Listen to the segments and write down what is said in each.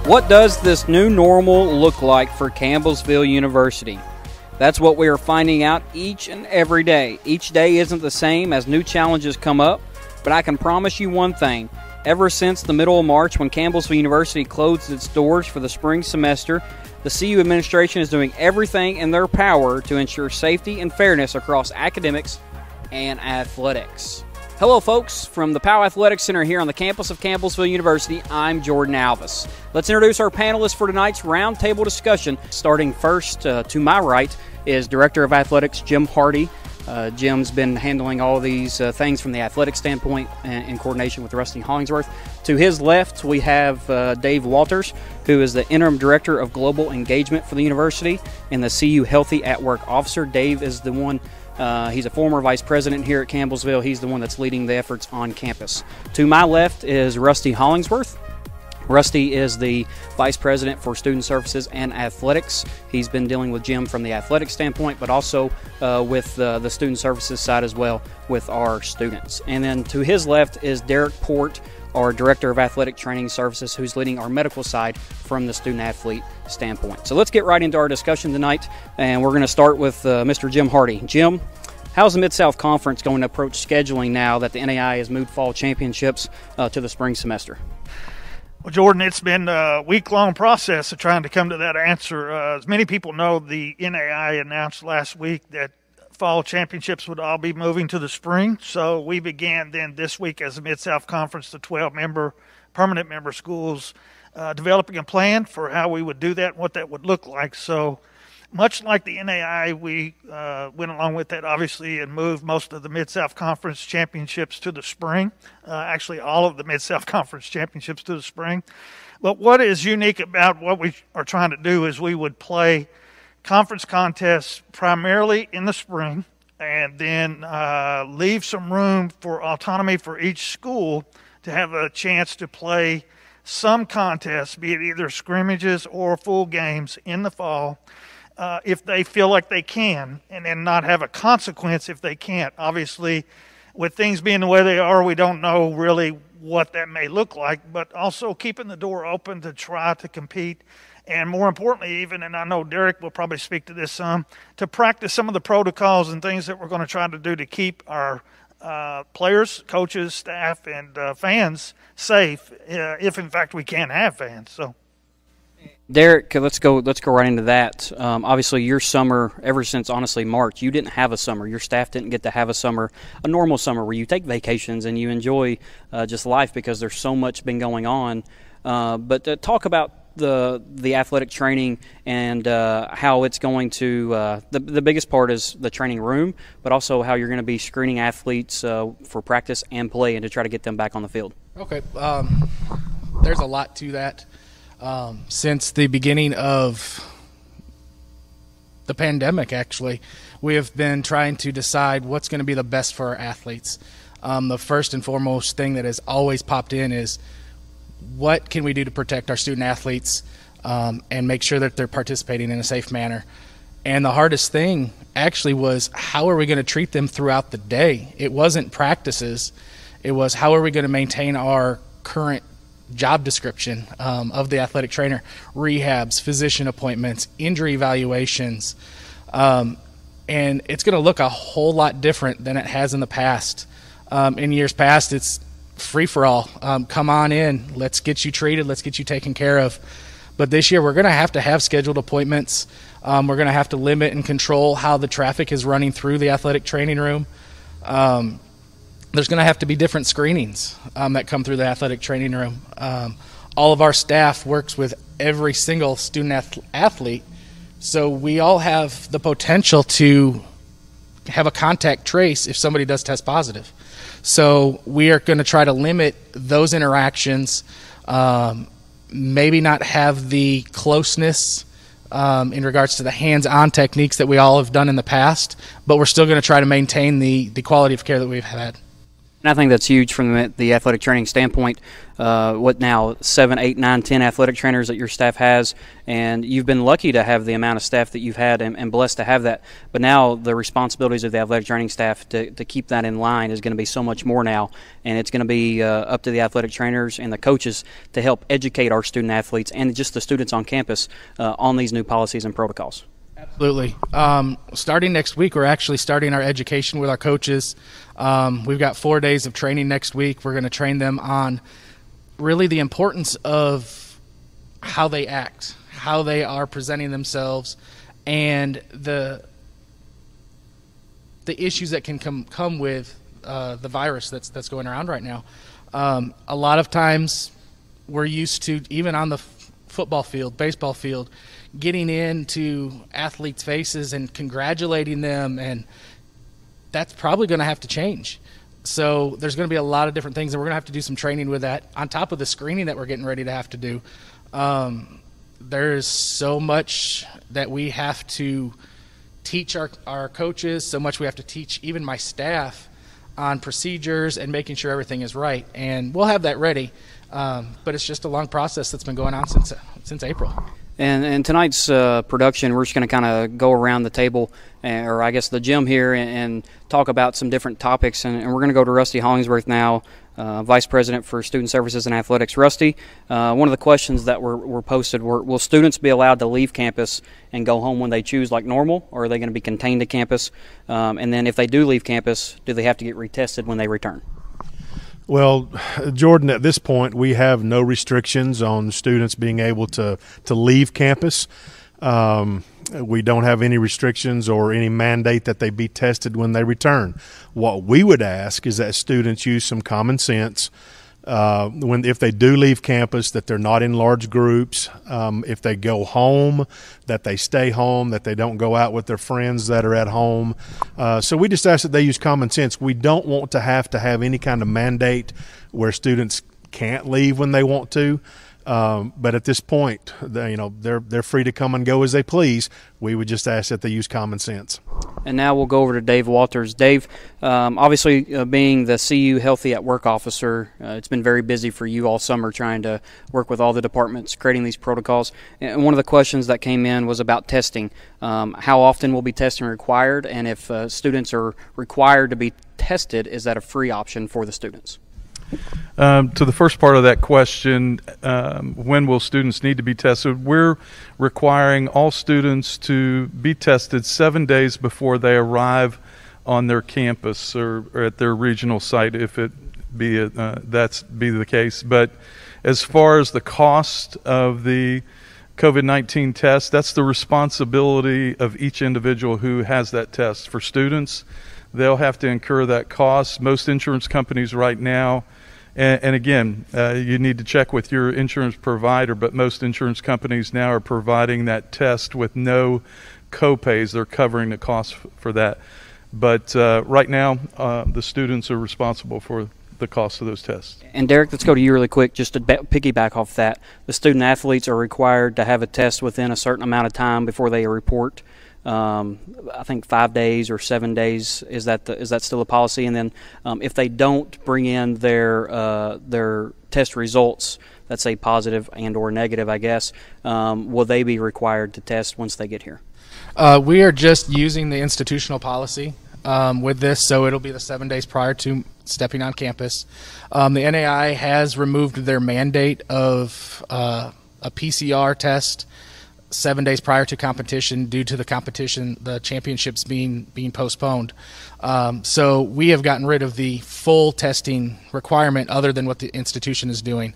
What does this new normal look like for Campbellsville University? That's what we are finding out each and every day. Each day isn't the same as new challenges come up, but I can promise you one thing. Ever since the middle of March, when Campbellsville University closed its doors for the spring semester, the CU administration is doing everything in their power to ensure safety and fairness across academics and athletics. Hello folks, from the Powell Athletics Center here on the campus of Campbellsville University, I'm Jordan Alvis. Let's introduce our panelists for tonight's roundtable discussion. Starting first, to my right, is Director of Athletics Jim Hardy. Jim's been handling all of these things from the athletic standpoint in coordination with Rusty Hollingsworth. To his left, we have Dave Walters, who is the Interim Director of Global Engagement for the University and the CU Healthy at Work Officer. Dave is the one, he's a former Vice President here at Campbellsville. He's the one that's leading the efforts on campus. To my left is Rusty Hollingsworth. Rusty is the Vice President for Student Services and Athletics. He's been dealing with Jim from the athletic standpoint, but also with the Student Services side as well with our students. And then to his left is Derek Port, our Director of Athletic Training Services, who's leading our medical side from the student-athlete standpoint. So let's get right into our discussion tonight, and we're going to start with Mr. Jim Hardy. Jim, how's the Mid-South Conference going to approach scheduling now that the NAIA has moved fall championships to the spring semester? Well, Jordan, it's been a week-long process of trying to come to that answer. As many people know, the NAIA announced last week that fall championships would all be moving to the spring. So we began then this week as a Mid-South Conference, the 12-member, permanent member schools, developing a plan for how we would do that and what that would look like. So much like the NAIA, we went along with that, obviously, and moved most of the Mid-South Conference championships to the spring, actually all of the Mid-South Conference championships to the spring. But what is unique about what we are trying to do is we would play conference contests primarily in the spring and then leave some room for autonomy for each school to have a chance to play some contests, be it either scrimmages or full games in the fall, if they feel like they can, and then not have a consequence if they can't. Obviously, with things being the way they are, we don't know really what that may look like, but also keeping the door open to try to compete, and more importantly even, and I know Derek will probably speak to this some, to practice some of the protocols and things that we're going to try to do to keep our players, coaches, staff, and fans safe, if in fact we can have fans. So, Derek, let's go right into that. Obviously, your summer, ever since, honestly, March, you didn't have a summer. Your staff didn't get to have a summer, a normal summer where you take vacations and you enjoy just life because there's so much been going on. But talk about the athletic training and how it's going to the biggest part is the training room, but also how you're going to be screening athletes for practice and play and to try to get them back on the field. Okay. There's a lot to that. Since the beginning of the pandemic, actually, we have been trying to decide what's going to be the best for our athletes. The first and foremost thing that has always popped in is what can we do to protect our student athletes and make sure that they're participating in a safe manner. And the hardest thing actually was how are we going to treat them throughout the day? It wasn't practices. It was how are we going to maintain our current job description of the athletic trainer, rehabs, physician appointments, injury evaluations, and it's going to look a whole lot different than it has in the past. In years past, it's free-for-all. Come on in. Let's get you treated. Let's get you taken care of. But this year, we're going to have scheduled appointments. We're going to have to limit and control how the traffic is running through the athletic training room. There's going to have to be different screenings that come through the athletic training room. All of our staff works with every single student athlete, so we all have the potential to have a contact trace if somebody does test positive. So we are going to try to limit those interactions, maybe not have the closeness in regards to the hands-on techniques that we all have done in the past, but we're still going to try to maintain the quality of care that we've had. And I think that's huge from the athletic training standpoint. What now, 7, 8, 9, 10 athletic trainers that your staff has, and you've been lucky to have the amount of staff that you've had and blessed to have that. But now the responsibilities of the athletic training staff to keep that in line is going to be so much more now, and it's going to be up to the athletic trainers and the coaches to help educate our student athletes and just the students on campus on these new policies and protocols. Absolutely. Starting next week, we're actually starting our education with our coaches. We've got 4 days of training next week. We're going to train them on really the importance of how they act, how they are presenting themselves, and the issues that can come with the virus that's going around right now. A lot of times we're used to, even on the football field, baseball field, getting into athletes' faces and congratulating them, and that's probably going to have to change. So there's going to be a lot of different things, and we're going to have to do some training with that on top of the screening that we're getting ready to have to do. There is so much that we have to teach our coaches, so much we have to teach even my staff on procedures and making sure everything is right. And we'll have that ready, but it's just a long process that's been going on since April. And tonight's production, we're just going to kind of go around the table, or I guess the gym here, and talk about some different topics. And we're going to go to Rusty Hollingsworth now, Vice President for Student Services and Athletics. Rusty, one of the questions that were posted were, will students be allowed to leave campus and go home when they choose like normal, or are they going to be contained to campus? And then if they do leave campus, do they have to get retested when they return? Well, Jordan, at this point, we have no restrictions on students being able to leave campus. We don't have any restrictions or any mandate that they be tested when they return. What we would ask is that students use some common sense. If they do leave campus, that they're not in large groups. If they go home, that they stay home, that they don't go out with their friends that are at home. So we just ask that they use common sense. We don't want to have any kind of mandate where students can't leave when they want to. But at this point, they're free to come and go as they please. We would just ask that they use common sense. And now we'll go over to Dave Walters. Dave, obviously being the CU Healthy at Work officer, it's been very busy for you all summer trying to work with all the departments, creating these protocols. And one of the questions that came in was about testing. How often will be testing required? And if students are required to be tested, is that a free option for the students? To the first part of that question, when will students need to be tested? We're requiring all students to be tested 7 days before they arrive on their campus or at their regional site, if it be the case. But as far as the cost of the COVID-19 test, that's the responsibility of each individual who has that test. For students, they'll have to incur that cost. Most insurance companies right now, and again, you need to check with your insurance provider, but most insurance companies now are providing that test with no co-pays. They're covering the cost for that. But right now, the students are responsible for the cost of those tests. And Derek, let's go to you really quick, just to piggyback off that. The student athletes are required to have a test within a certain amount of time before they report. I think 5 days or 7 days. Is that still a policy? And then if they don't bring in their test results, let's say positive and or negative, I guess, will they be required to test once they get here? We are just using the institutional policy with this, so it'll be the 7 days prior to stepping on campus. The NAIA has removed their mandate of a PCR test 7 days prior to competition due to the championships being postponed. So we have gotten rid of the full testing requirement other than what the institution is doing.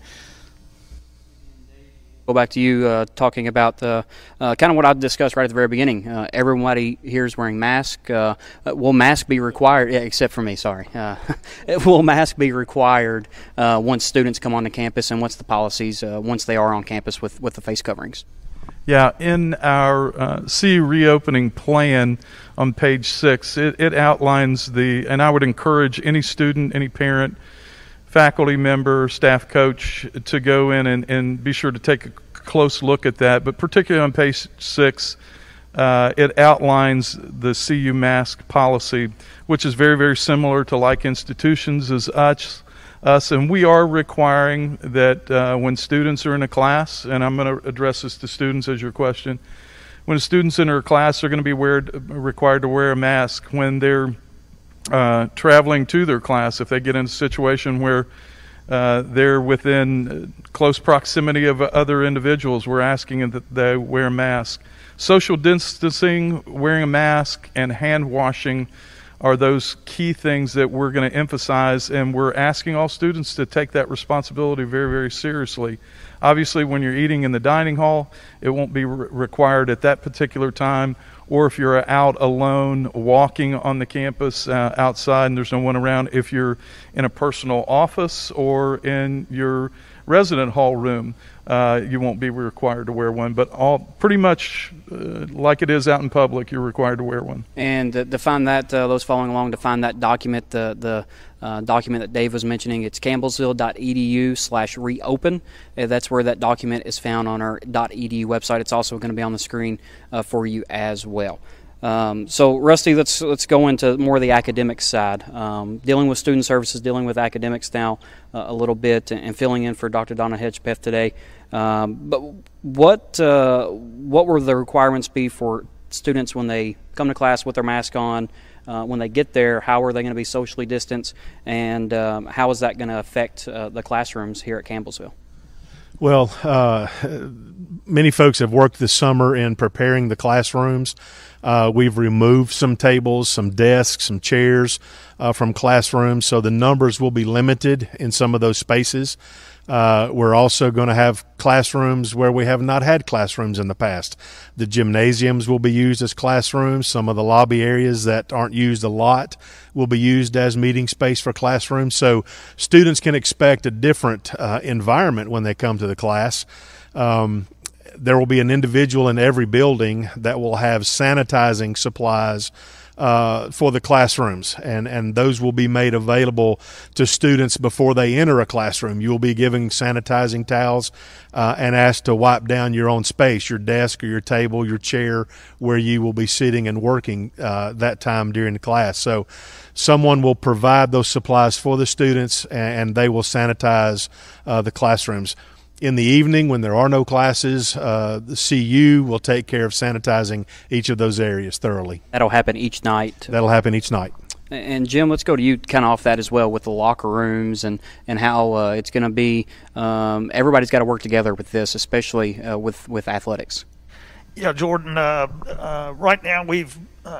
Go back to you talking about the kind of what I discussed right at the very beginning. Everybody here is wearing masks. Will masks be required? Yeah, except for me, sorry. Will masks be required once students come onto campus, and what's the policies once they are on campus with the face coverings? Yeah, in our CU reopening plan on page 6, it outlines and I would encourage any student, any parent, faculty member, staff coach to go in and be sure to take a close look at that. But particularly on page 6, it outlines the CU mask policy, which is very, very similar to like institutions as us. And we are requiring that when students are in a class, and I'm going to address this to students as your question, when students enter a class, they're going to be required to wear a mask. When they're traveling to their class, if they get in a situation where they're within close proximity of other individuals, we're asking them that they wear a mask. Social distancing, wearing a mask, and hand washing are those key things that we're going to emphasize, and we're asking all students to take that responsibility very, very seriously. Obviously, when you're eating in the dining hall, it won't be required at that particular time, or if you're out alone walking on the campus outside and there's no one around, if you're in a personal office or in your resident hall room, you won't be required to wear one, but pretty much like it is out in public, you're required to wear one. And to find that, those following along, to find that document, the document that Dave was mentioning, it's campbellsville.edu/reopen. That's where that document is found on our .edu website. It's also going to be on the screen for you as well. So Rusty, let's go into more of the academic side. Dealing with student services, dealing with academics now a little bit, and filling in for Dr. Donna Hedgepeth today. But what were the requirements be for students when they come to class with their mask on? When they get there, how are they going to be socially distanced, and how is that going to affect the classrooms here at Campbellsville? Well, many folks have worked this summer in preparing the classrooms. We've removed some tables, some desks, some chairs from classrooms, so the numbers will be limited in some of those spaces. We're also going to have classrooms where we have not had classrooms in the past. The gymnasiums will be used as classrooms. Some of the lobby areas that aren't used a lot will be used as meeting space for classrooms. So students can expect a different environment when they come to the class. There will be an individual in every building that will have sanitizing supplies for the classrooms, and those will be made available to students before they enter a classroom. You will be given sanitizing towels and asked to wipe down your own space, your desk or your table, your chair, where you will be sitting and working that time during the class. So someone will provide those supplies for the students, and they will sanitize the classrooms. In the evening, when there are no classes, the CU will take care of sanitizing each of those areas thoroughly. That'll happen each night. That'll happen each night. And Jim, let's go to you kind of off that as well with the locker rooms and how it's going to be. Everybody's got to work together with this, especially with athletics. Yeah, Jordan, right now we've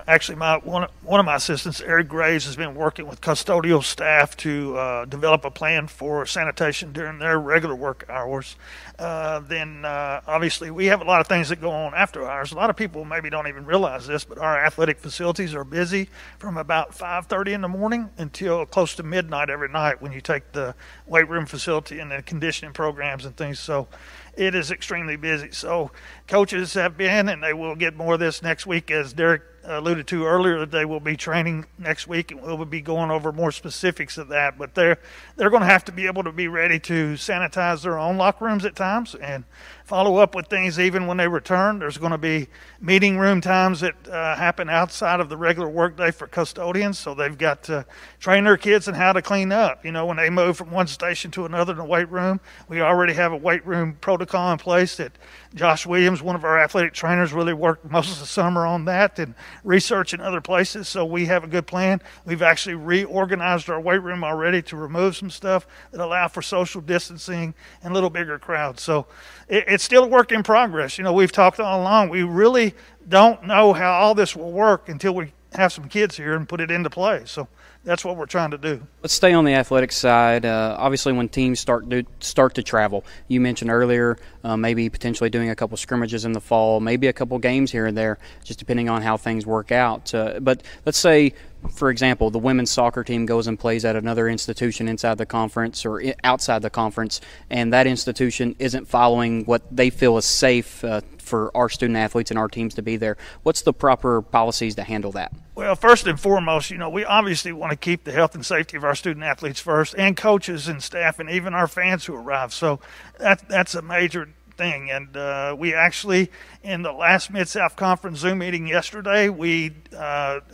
actually one of my assistants, Eric Graves, has been working with custodial staff to develop a plan for sanitation during their regular work hours. Then obviously we have a lot of things that go on after hours. A lot of people maybe don't even realize this, but our athletic facilities are busy from about 5:30 in the morning until close to midnight every night when you take the weight room facility and the conditioning programs and things. So it is extremely busy. So coaches have been, and they will get more of this next week, as Derek alluded to earlier, that they will be training next week, and we'll be going over more specifics of that. But they're going to have to be able to be ready to sanitize their own locker rooms at times and follow up with things even when they return. There's going to be meeting room times that happen outside of the regular workday for custodians, so they've got to train their kids on how to clean up. You know, when they move from one station to another in the weight room, we already have a weight room protocol in place that Josh Williams, one of our athletic trainers, really worked most of the summer on that and research in other places, so we have a good plan. We've actually reorganized our weight room already to remove some stuff that allow for social distancing and a little bigger crowds. So it's still a work in progress. You know, we've talked all along. We really don't know how all this will work until we have some kids here and put it into play. So that's what we're trying to do. Let's stay on the athletic side. Obviously, when teams start to travel, you mentioned earlier maybe potentially doing a couple scrimmages in the fall, maybe a couple games here and there, just depending on how things work out. But let's say, for example, the women's soccer team goes and plays at another institution inside the conference or outside the conference, and that institution isn't following what they feel is safe for our student athletes and our teams to be there. What's the proper policies to handle that? Well, first and foremost, you know, we obviously want to keep the health and safety of our student athletes first, and coaches and staff, and even our fans who arrive. So that's a major thing. And we actually, in the last Mid-South Conference Zoom meeting yesterday, we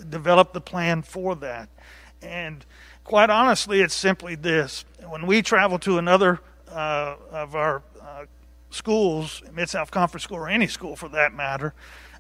developed the plan for that. And quite honestly, it's simply this. When we travel to another of our schools, Mid-South Conference school or any school for that matter,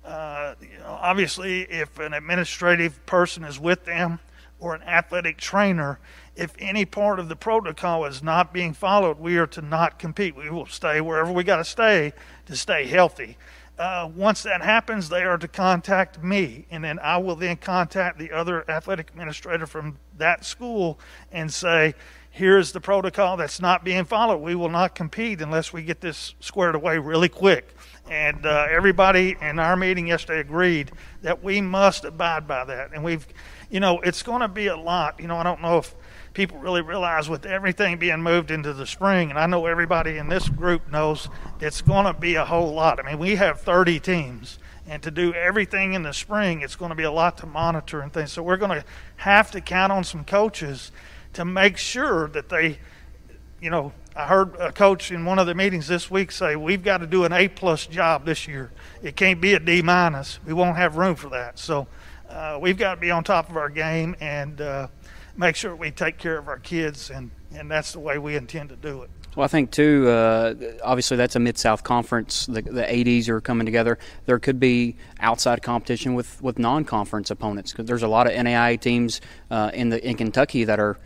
obviously if an administrative person is with them or an athletic trainer, if any part of the protocol is not being followed, we are to not compete. We will stay wherever we got to stay healthy. Once that happens, they are to contact me, and then I will then contact the other athletic administrator from that school and say, here's the protocol that's not being followed. We will not compete unless we get this squared away really quick. And everybody in our meeting yesterday agreed that we must abide by that. And it's going to be a lot. I don't know if people really realize with everything being moved into the spring, and I know everybody in this group knows it's going to be a whole lot. I mean, we have 30 teams, and to do everything in the spring, it's going to be a lot to monitor and things. So we're going to have to count on some coaches to make sure that they, I heard a coach in one of the meetings this week say, we've got to do an A+ job this year. It can't be a D-. We won't have room for that. So we've got to be on top of our game and make sure we take care of our kids, and that's the way we intend to do it. Well, I think, too, obviously that's a Mid-South Conference. The ADs are coming together. There could be outside competition with non-conference opponents, because there's a lot of NAIA teams in Kentucky that are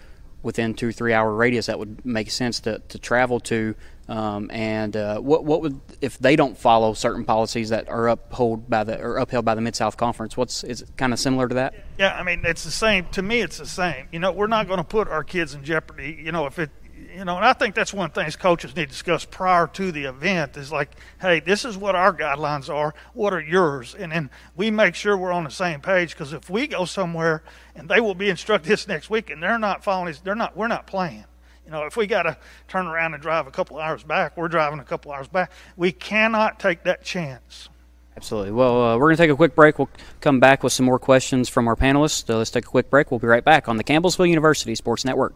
within 2-3 hour radius that would make sense to travel to. What would, if they don't follow certain policies that are upheld by the Mid-South Conference? Is it kind of similar to that? Yeah, I mean, it's the same. To me, it's the same. We're not going to put our kids in jeopardy. And I think that's one of the things coaches need to discuss prior to the event is like, hey, this is what our guidelines are. What are yours? And then we make sure we're on the same page, because if we go somewhere and they will be instructed this next week and they're not following this, we're not playing. If we got to turn around and drive a couple hours back, we're driving a couple hours back. We cannot take that chance. Absolutely. Well, we're going to take a quick break. We'll come back with some more questions from our panelists. Let's take a quick break. We'll be right back on the Campbellsville University Sports Network.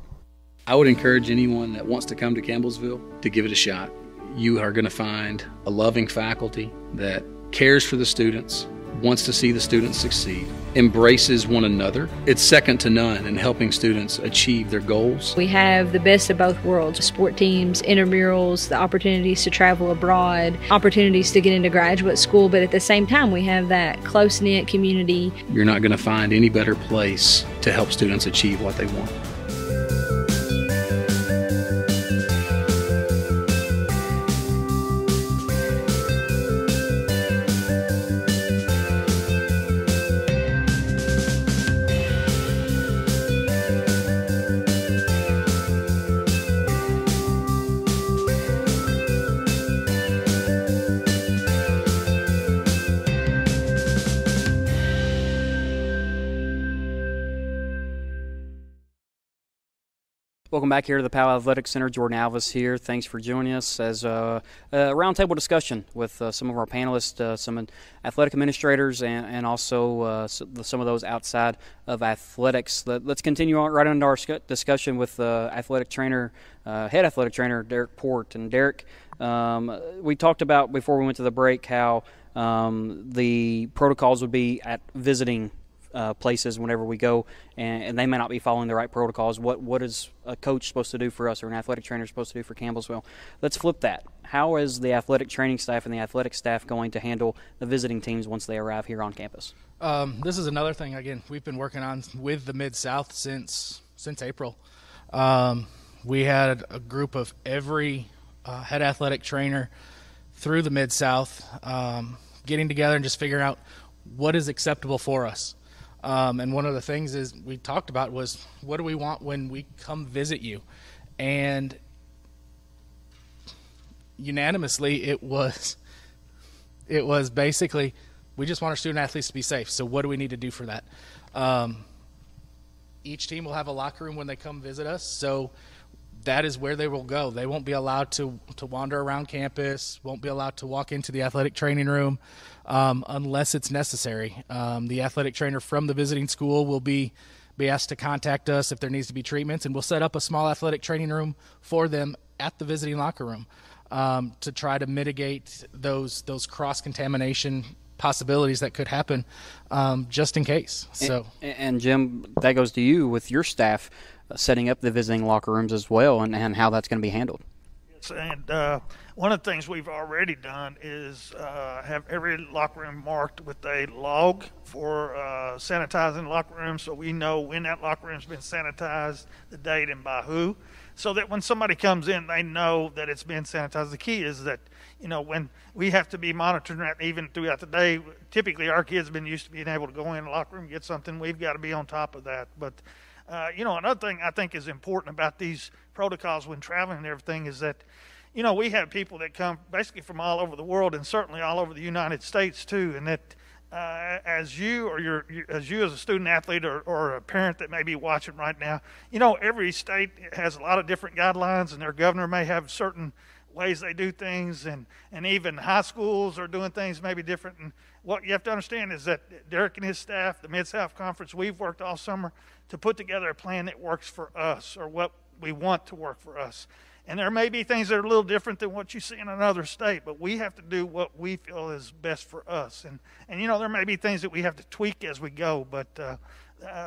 I would encourage anyone that wants to come to Campbellsville to give it a shot. You are going to find a loving faculty that cares for the students, wants to see the students succeed, embraces one another. It's second to none in helping students achieve their goals. We have the best of both worlds: sport teams, intramurals, the opportunities to travel abroad, opportunities to get into graduate school, but at the same time we have that close-knit community. You're not going to find any better place to help students achieve what they want. Welcome back here to the Powell Athletic Center. Jordan Alvis here. Thanks for joining us as a roundtable discussion with some of our panelists, some athletic administrators, and also some of those outside of athletics. Let's continue on right into our discussion with head athletic trainer Derek Port. And Derek, we talked about before we went to the break how the protocols would be at visiting places whenever we go, and they may not be following the right protocols. What is a coach supposed to do for us, or an athletic trainer supposed to do for Campbellsville? Let's flip that. How is the athletic training staff and the athletic staff going to handle the visiting teams once they arrive here on campus? This is another thing, again, we've been working on with the Mid-South since April. We had a group of every head athletic trainer through the Mid-South getting together and just figuring out what is acceptable for us. And one of the things is we talked about was, what do we want when we come visit you? And unanimously it was basically, we just want our student athletes to be safe. So what do we need to do for that? Each team will have a locker room when they come visit us, so that is where they will go. They won't be allowed to wander around campus, won't be allowed to walk into the athletic training room unless it's necessary. The athletic trainer from the visiting school will be asked to contact us if there needs to be treatments, and we'll set up a small athletic training room for them at the visiting locker room. to try to mitigate those cross-contamination possibilities that could happen, just in case. So, and Jim, that goes to you with your staff setting up the visiting locker rooms as well, and how that's going to be handled. And one of the things we've already done is have every locker room marked with a log for sanitizing the locker room, so we know when that locker room's been sanitized, the date, and by who, so that when somebody comes in, they know that it's been sanitized. The key is that, when we have to be monitoring that even throughout the day. Typically, our kids have been used to being able to go in the locker room, get something. We've got to be on top of that. But another thing I think is important about these protocols when traveling and everything is that, we have people that come basically from all over the world, and certainly all over the United States too. And that as you as a student athlete or a parent that may be watching right now, every state has a lot of different guidelines, and their governor may have certain ways they do things, and even high schools are doing things maybe different. And what you have to understand is that Derek and his staff, the Mid-South Conference, we've worked all summer to put together a plan that works for us, or what we want to work for us. And there may be things that are a little different than what you see in another state, but we have to do what we feel is best for us. And there may be things that we have to tweak as we go, but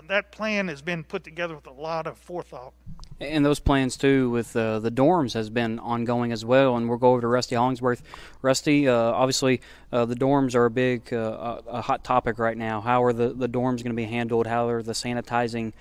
that plan has been put together with a lot of forethought. And those plans, too, with the dorms has been ongoing as well. And we'll go over to Rusty Hollingsworth. Rusty, obviously, the dorms are a hot topic right now. How are the dorms going to be handled? How are the sanitizing?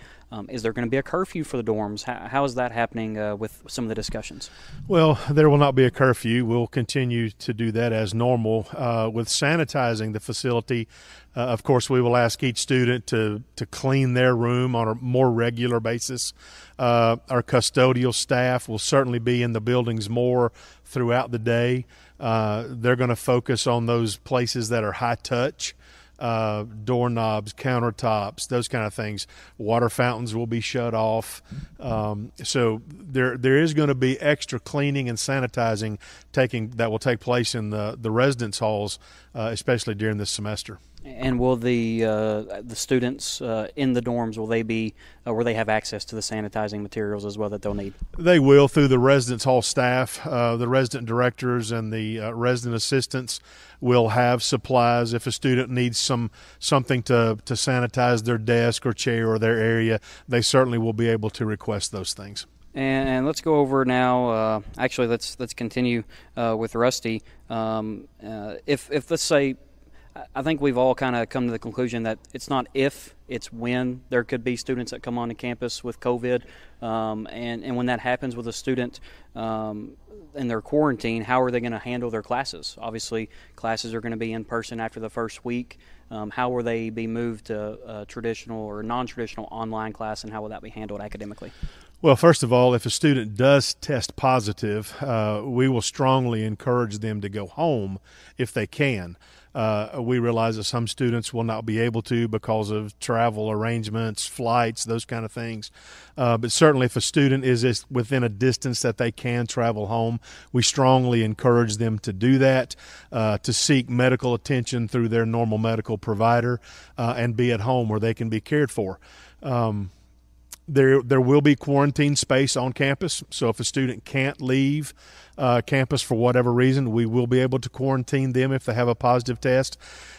Is there going to be a curfew for the dorms? How is that happening with some of the discussions? Well, there will not be a curfew. We'll continue to do that as normal. With sanitizing the facility, of course, we will ask each student to clean their room on a more regular basis. Our custodial staff will certainly be in the buildings more throughout the day. They're going to focus on those places that are high touch. Doorknobs, countertops, those kind of things. Water fountains will be shut off. So there is going to be extra cleaning and sanitizing that will take place in the residence halls, especially during this semester. And will the students in the dorms, will they have access to the sanitizing materials as well that they'll need? They will, through the residence hall staff. The resident directors and the resident assistants will have supplies. If a student needs something to sanitize their desk or chair or their area, they certainly will be able to request those things. And let's go over now. Actually, let's continue with Rusty. If let's say, I think we've all kind of come to the conclusion that it's not if, it's when there could be students that come onto campus with COVID. And when that happens with a student in their quarantine, how are they going to handle their classes? Obviously, classes are going to be in person after the first week. How will they be moved to traditional or non-traditional online class, and how will that be handled academically? Well, first of all, if a student does test positive, we will strongly encourage them to go home if they can. We realize that some students will not be able to because of travel arrangements, flights, those kind of things. But certainly if a student is within a distance that they can travel home, we strongly encourage them to do that, to seek medical attention through their normal medical provider, and be at home where they can be cared for. There will be quarantine space on campus, so if a student can't leave campus for whatever reason, we will be able to quarantine them if they have a positive test.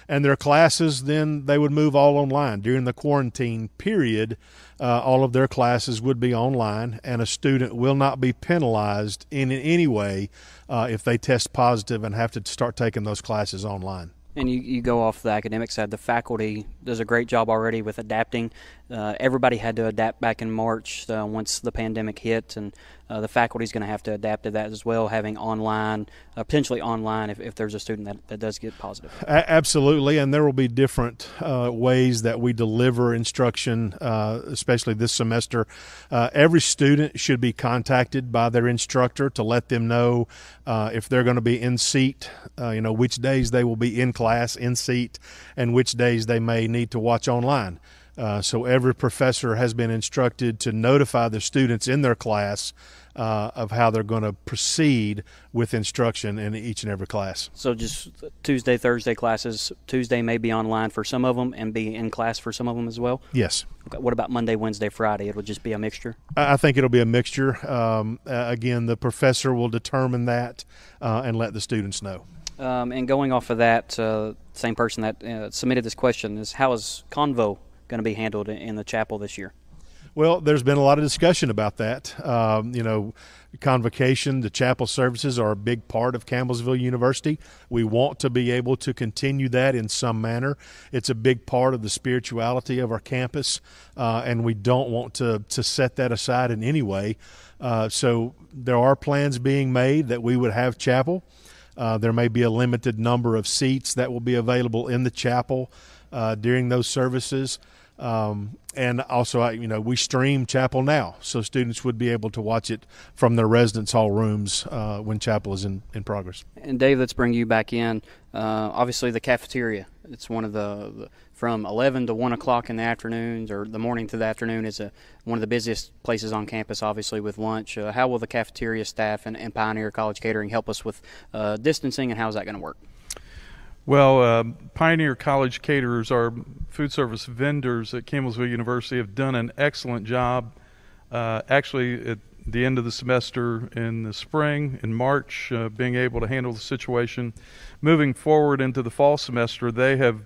And their classes, then they would move all online. During the quarantine period, all of their classes would be online, and a student will not be penalized in any way if they test positive and have to start taking those classes online. And you go off the academic side, the faculty does a great job already with adapting. Everybody had to adapt back in March once the pandemic hit, and the faculty is going to have to adapt to that as well, having online, potentially online if there's a student that does get positive. Absolutely, and there will be different ways that we deliver instruction, especially this semester. Every student should be contacted by their instructor to let them know if they're going to be in seat, which days they will be in class, in seat, and which days they may need to watch online. So every professor has been instructed to notify the students in their class of how they're going to proceed with instruction in each and every class. So just Tuesday, Thursday classes. Tuesday may be online for some of them and be in class for some of them as well? Yes. Okay. What about Monday, Wednesday, Friday? It will just be a mixture? I think it'll be a mixture. Again, the professor will determine that and let the students know. And going off of that, same person that submitted this question is, how is Convo going to be handled in the chapel this year? Well, there's been a lot of discussion about that. Convocation, the chapel services are a big part of Campbellsville University. We want to be able to continue that in some manner. It's a big part of the spirituality of our campus, and we don't want to set that aside in any way. So there are plans being made that we would have chapel. There may be a limited number of seats that will be available in the chapel during those services. And also, we stream chapel now, so students would be able to watch it from their residence hall rooms when chapel is in progress. And Dave, let's bring you back in. Obviously, the cafeteria, it's one of the from 11 to 1 o'clock in the afternoons, or the morning to the afternoon, is one of the busiest places on campus, obviously, with lunch. How will the cafeteria staff and Pioneer College Catering help us with distancing, and how is that going to work? Well, Pioneer College Caterers, our food service vendors at Campbellsville University, have done an excellent job. Actually, at the end of the semester in the spring, in March, being able to handle the situation. Moving forward into the fall semester, they have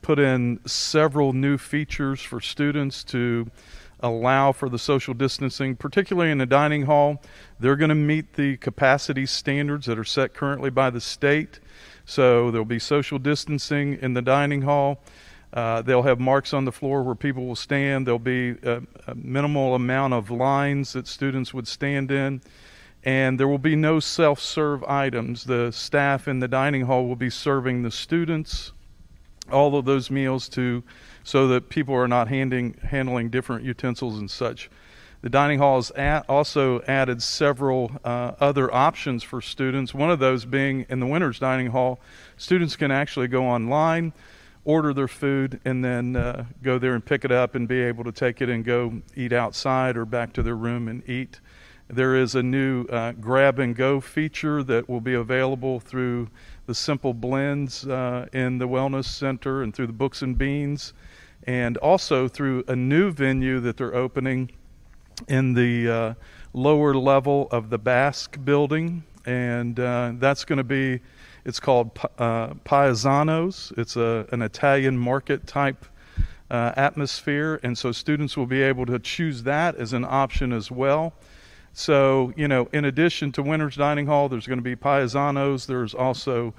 put in several new features for students to allow for the social distancing, particularly in the dining hall. They're going to meet the capacity standards that are set currently by the state. So there'll be social distancing in the dining hall. They'll have marks on the floor where people will stand. There'll be a minimal amount of lines that students would stand in. And there will be no self-serve items. The staff in the dining hall will be serving the students all of those meals so that people are not handling different utensils and such. The dining hall has also added several other options for students. One of those being in the winter's dining hall, students can actually go online, order their food, and then go there and pick it up and be able to take it and go eat outside or back to their room and eat. There is a new grab and go feature that will be available through the Simple Blends in the Wellness Center and through the Books and Beans, and also through a new venue that they're opening in the lower level of the Basque building, and that's going to be, it's called Paesanos. It's an Italian market type atmosphere, and so students will be able to choose that as an option as well. So, in addition to Winter's Dining Hall, there's going to be Paesanos. There's also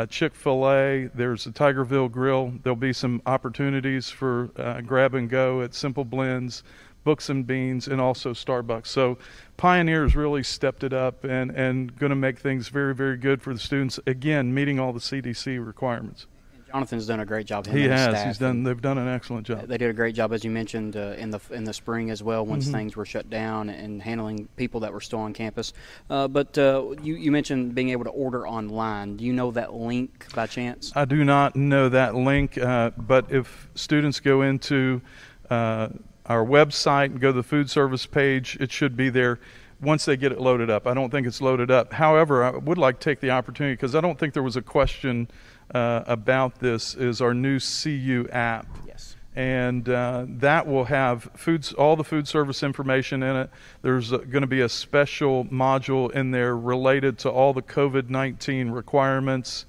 Chick-fil-A. There's the Tigerville Grill. There'll be some opportunities for grab and go at Simple Blends, Books and Beans, and also Starbucks. So Pioneer's really stepped it up and going to make things very, very good for the students, again, meeting all the CDC requirements. Jonathan's done a great job. He has. They've done an excellent job. They did a great job, as you mentioned, in the spring as well, once things were shut down, and handling people that were still on campus. But you mentioned being able to order online. Do you know that link by chance? I do not know that link, but if students go into our website and go to the food service page, it should be there once they get it loaded up. I don't think it's loaded up. However, I would like to take the opportunity, because I don't think there was a question about this, is our new CU app. Yes. And that will have all the food service information in it. There's going to be a special module in there related to all the COVID-19 requirements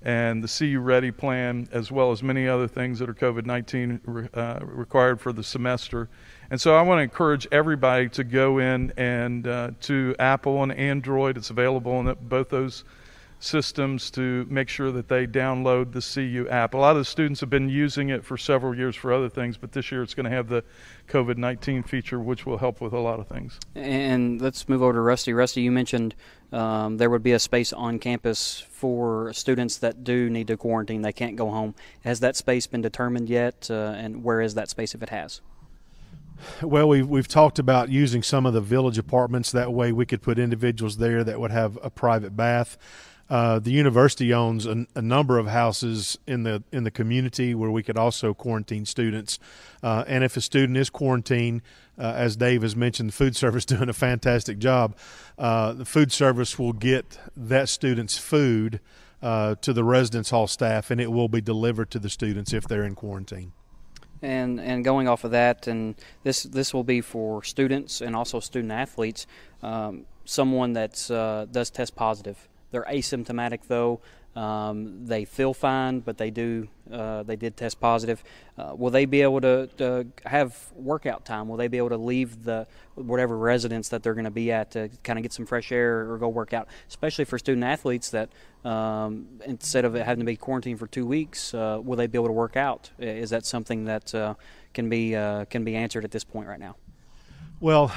and the CU Ready plan, as well as many other things that are COVID-19 required for the semester. And so I want to encourage everybody to go in and to Apple and Android. It's available on both those systems, to make sure that they download the CU app. A lot of the students have been using it for several years for other things, but this year it's going to have the COVID-19 feature, which will help with a lot of things. And let's move over to Rusty. Rusty, you mentioned there would be a space on campus for students that do need to quarantine. They can't go home. Has that space been determined yet, and where is that space if it has? Well, we've talked about using some of the village apartments. That way we could put individuals there that would have a private bath. The university owns a number of houses in the community where we could also quarantine students. And if a student is quarantined, as Dave has mentioned, the food service doing a fantastic job. The food service will get that student's food to the residence hall staff, and it will be delivered to the students if they're in quarantine. And going off of that, and this will be for students and also student athletes. Someone that does test positive. They're asymptomatic though. They feel fine, but they did test positive. Will they be able to have workout time? Will they be able to leave the whatever residence that they're going to be at to kind of get some fresh air or go work out? Especially for student athletes that instead of having to be quarantined for 2 weeks, will they be able to work out? Is that something that can be answered at this point right now? Well,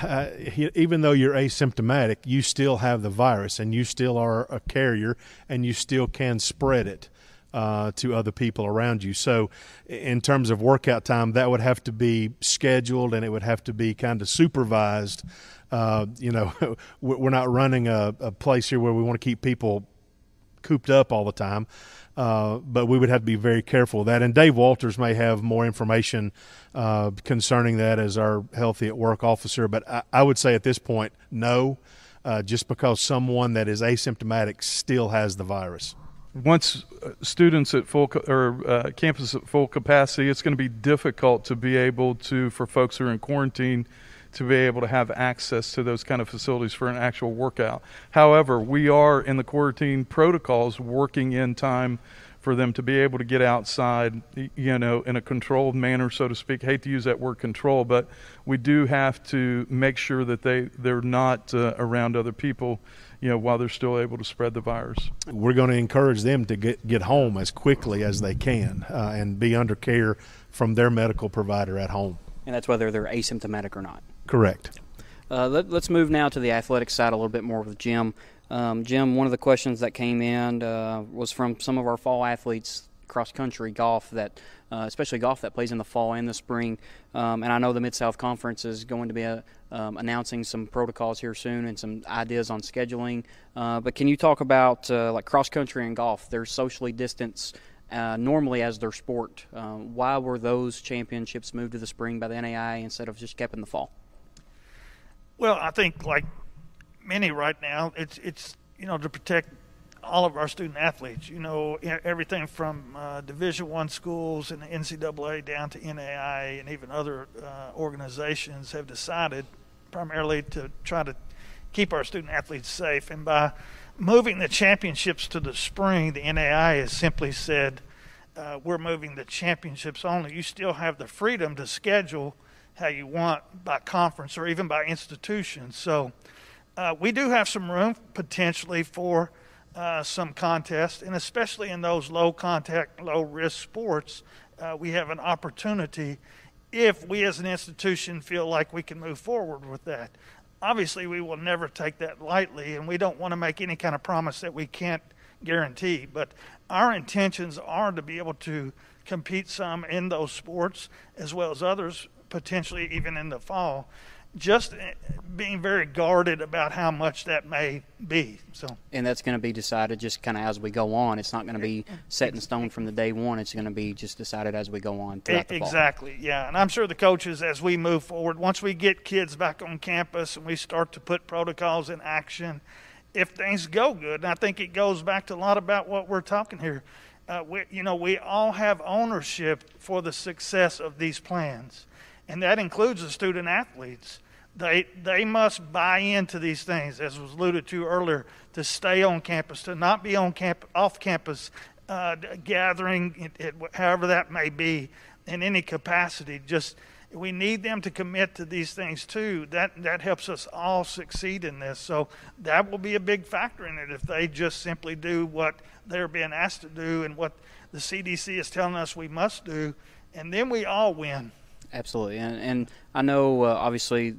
even though you're asymptomatic, you still have the virus, and you still are a carrier, and you still can spread it to other people around you. So in terms of workout time, that would have to be scheduled, and it would have to be kind of supervised. We're not running a place here where we want to keep people cooped up all the time. But we would have to be very careful of that. And Dave Walters may have more information concerning that as our Healthy at Work officer. But I would say at this point, no, just because someone that is asymptomatic still has the virus. Once students at campus at full capacity, it's going to be difficult to be able to, for folks who are in quarantine, to be able to have access to those kind of facilities for an actual workout. However, we are in the quarantine protocols working in time for them to be able to get outside, in a controlled manner, so to speak. I hate to use that word control, but we do have to make sure that they're not around other people, while they're still able to spread the virus. We're going to encourage them to get home as quickly as they can and be under care from their medical provider at home. And that's whether they're asymptomatic or not. Correct. Let's move now to the athletic side a little bit more with Jim. Jim, one of the questions that came in was from some of our fall athletes, cross-country golf, that especially golf that plays in the fall and the spring. And I know the Mid-South Conference is going to be announcing some protocols here soon and some ideas on scheduling. But can you talk about like cross-country and golf? They're socially distanced normally as their sport. Why were those championships moved to the spring by the NAIA instead of just kept in the fall? Well, I think like many right now, it's to protect all of our student athletes. Everything from Division I schools and the NCAA down to NAIA and even other organizations have decided primarily to try to keep our student athletes safe. And by moving the championships to the spring, the NAIA has simply said, we're moving the championships only. You still have the freedom to schedule how you want by conference or even by institution. So we do have some room potentially for some contests, and especially in those low-contact, low-risk sports, we have an opportunity if we as an institution feel like we can move forward with that. Obviously, we will never take that lightly, and we don't want to make any kind of promise that we can't guarantee. But our intentions are to be able to compete some in those sports as well as others, potentially even in the fall, just being very guarded about how much that may be. And that's going to be decided just kind of as we go on. It's not going to be set in stone from the day one. It's going to be just decided as we go on throughout the fall. Exactly, yeah. And I'm sure the coaches, as we move forward, once we get kids back on campus and we start to put protocols in action, if things go good, and I think it goes back to a lot about what we're talking here, we all have ownership for the success of these plans, and that includes the student athletes. They must buy into these things, as was alluded to earlier, to stay on campus, to not be off campus gathering, however that may be, in any capacity. Just we need them to commit to these things too. That helps us all succeed in this. So that will be a big factor in it if they just simply do what they're being asked to do and what the CDC is telling us we must do, and then we all win. Absolutely, and I know obviously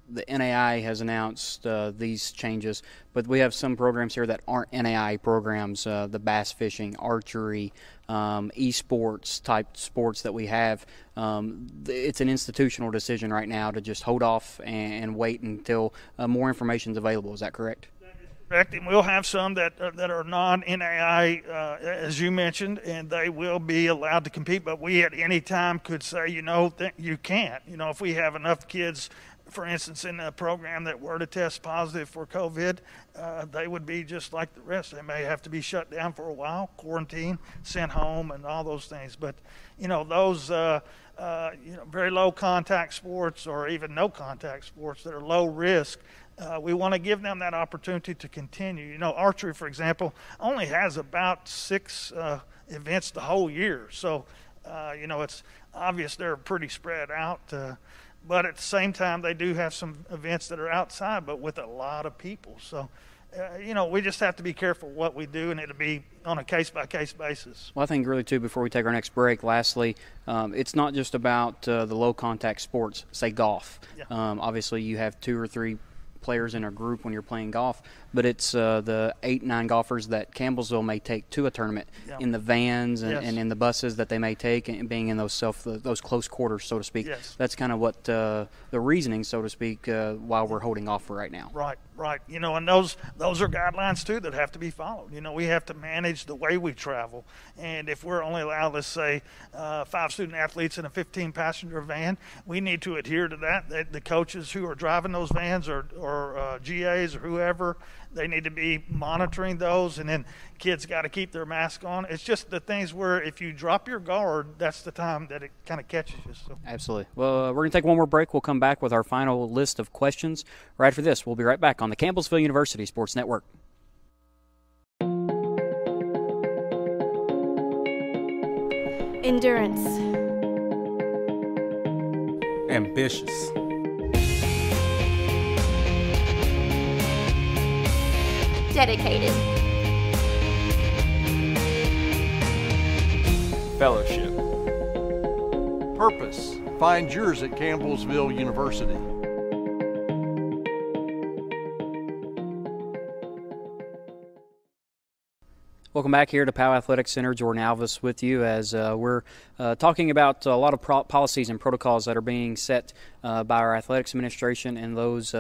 the NAIA has announced these changes, but we have some programs here that aren't NAIA programs, the bass fishing, archery, esports type sports that we have. It's an institutional decision right now to just hold off and wait until more information is available. Is that correct? Correct, and we'll have some that are non-NAIA, as you mentioned, and they will be allowed to compete. But we at any time could say, you can't. If we have enough kids, for instance, in a program that were to test positive for COVID, they would be just like the rest. They may have to be shut down for a while, quarantine, sent home, and all those things. But those very low contact sports or even no contact sports that are low risk. We want to give them that opportunity to continue. Archery, for example, only has about 6 events the whole year. So, it's obvious they're pretty spread out. But at the same time, they do have some events that are outside, but with a lot of people. So, we just have to be careful what we do, and it'll be on a case-by-case basis. Well, I think really, too, before we take our next break, lastly, it's not just about the low-contact sports, say golf. Yeah. Obviously, you have 2 or 3 players in a group when you're playing golf, but it's the 8-9 golfers that Campbellsville may take to a tournament in the vans and in the buses that they may take, and being in those close quarters, so to speak. Yes. That's kind of what the reasoning, so to speak, while we're holding off for right now. Right. And those are guidelines too that have to be followed. We have to manage the way we travel, and if we're only allowed, let's say, 5 student athletes in a 15-passenger van, we need to adhere to that. The coaches who are driving those vans or GAs or whoever, they need to be monitoring those, and then kids got to keep their mask on. It's just the things where if you drop your guard, that's the time that it kind of catches you. So. Absolutely. Well, we're going to take one more break. We'll come back with our final list of questions right after this. We'll be right back on the Campbellsville University Sports Network. Endurance. Ambitious. Dedicated. Fellowship. Purpose. Find yours at Campbellsville University. Welcome back here to Powell Athletic Center. Jordan Alvis with you as we're talking about a lot of policies and protocols that are being set by our athletics administration and those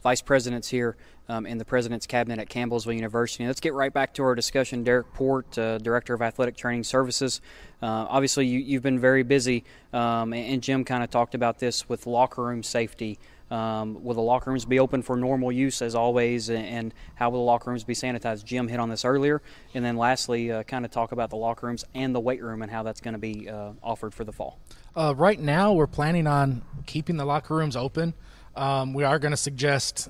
vice presidents here in the president's cabinet at Campbellsville University. Let's get right back to our discussion. Derek Port, Director of Athletic Training Services. Obviously, you've been very busy, and Jim kind of talked about this with locker room safety. Will the locker rooms be open for normal use as always, and how will the locker rooms be sanitized? Jim hit on this earlier. And then lastly, kind of talk about the locker rooms and the weight room and how that's going to be offered for the fall. Right now, we're planning on keeping the locker rooms open. We are going to suggest,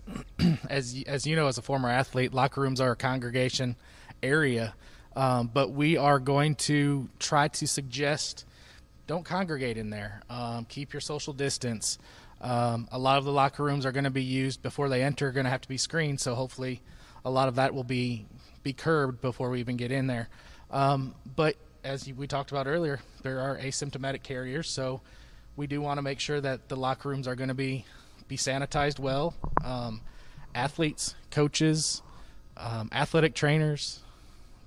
as you know, as a former athlete, locker rooms are a congregation area, but we are going to try to suggest don't congregate in there. Keep your social distance. A lot of the locker rooms are going to be used before they enter, going to have to be screened, so hopefully a lot of that will be curbed before we even get in there. But as we talked about earlier, there are asymptomatic carriers, so we do want to make sure that the locker rooms are going to be sanitized well. Athletes, coaches, athletic trainers,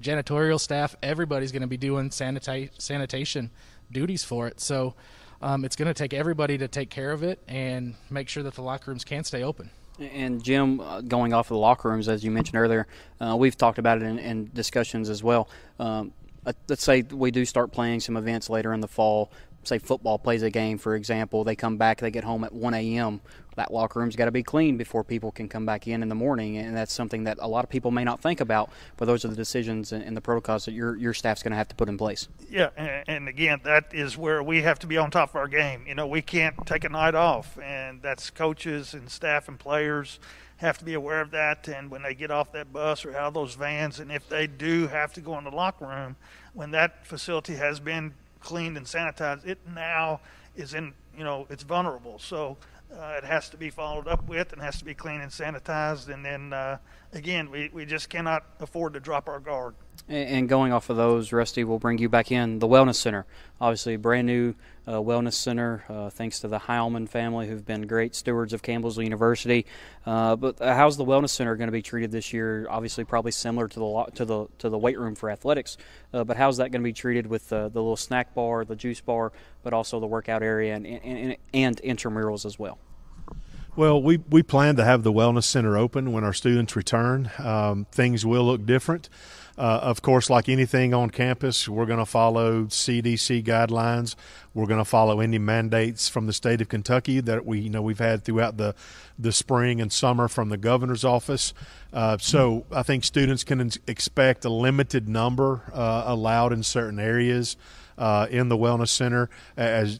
janitorial staff, everybody's going to be doing sanitation duties for it. So it's going to take everybody to take care of it and make sure that the locker rooms can stay open. And Jim, going off of the locker rooms, as you mentioned earlier, we've talked about it in discussions as well. Let's say we do start playing some events later in the fall. Say football plays a game, for example. They come back, they get home at 1 a.m. That locker room's got to be clean before people can come back in the morning, and that's something that a lot of people may not think about, but those are the decisions and the protocols that your staff's going to have to put in place. Yeah, and again, that is where we have to be on top of our game. We can't take a night off, and that's coaches and staff and players have to be aware of that, and when they get off that bus or out of those vans, and if they do have to go in the locker room, when that facility has been cleaned and sanitized, it now is in, it's vulnerable. So it has to be followed up with and has to be cleaned and sanitized. And then, again, we just cannot afford to drop our guard. And going off of those, Rusty, we'll bring you back in. The Wellness Center, obviously a brand new Wellness Center, thanks to the Heilman family who've been great stewards of Campbellsville University. But how's the Wellness Center going to be treated this year? Obviously, probably similar to the weight room for athletics. But how's that going to be treated with the little snack bar, the juice bar, but also the workout area and intramurals as well? Well, we plan to have the Wellness Center open when our students return. Things will look different. Of course, like anything on campus, we're going to follow CDC guidelines. We're going to follow any mandates from the state of Kentucky that we've had throughout the spring and summer from the governor's office. So I think students can expect a limited number allowed in certain areas in the Wellness Center. As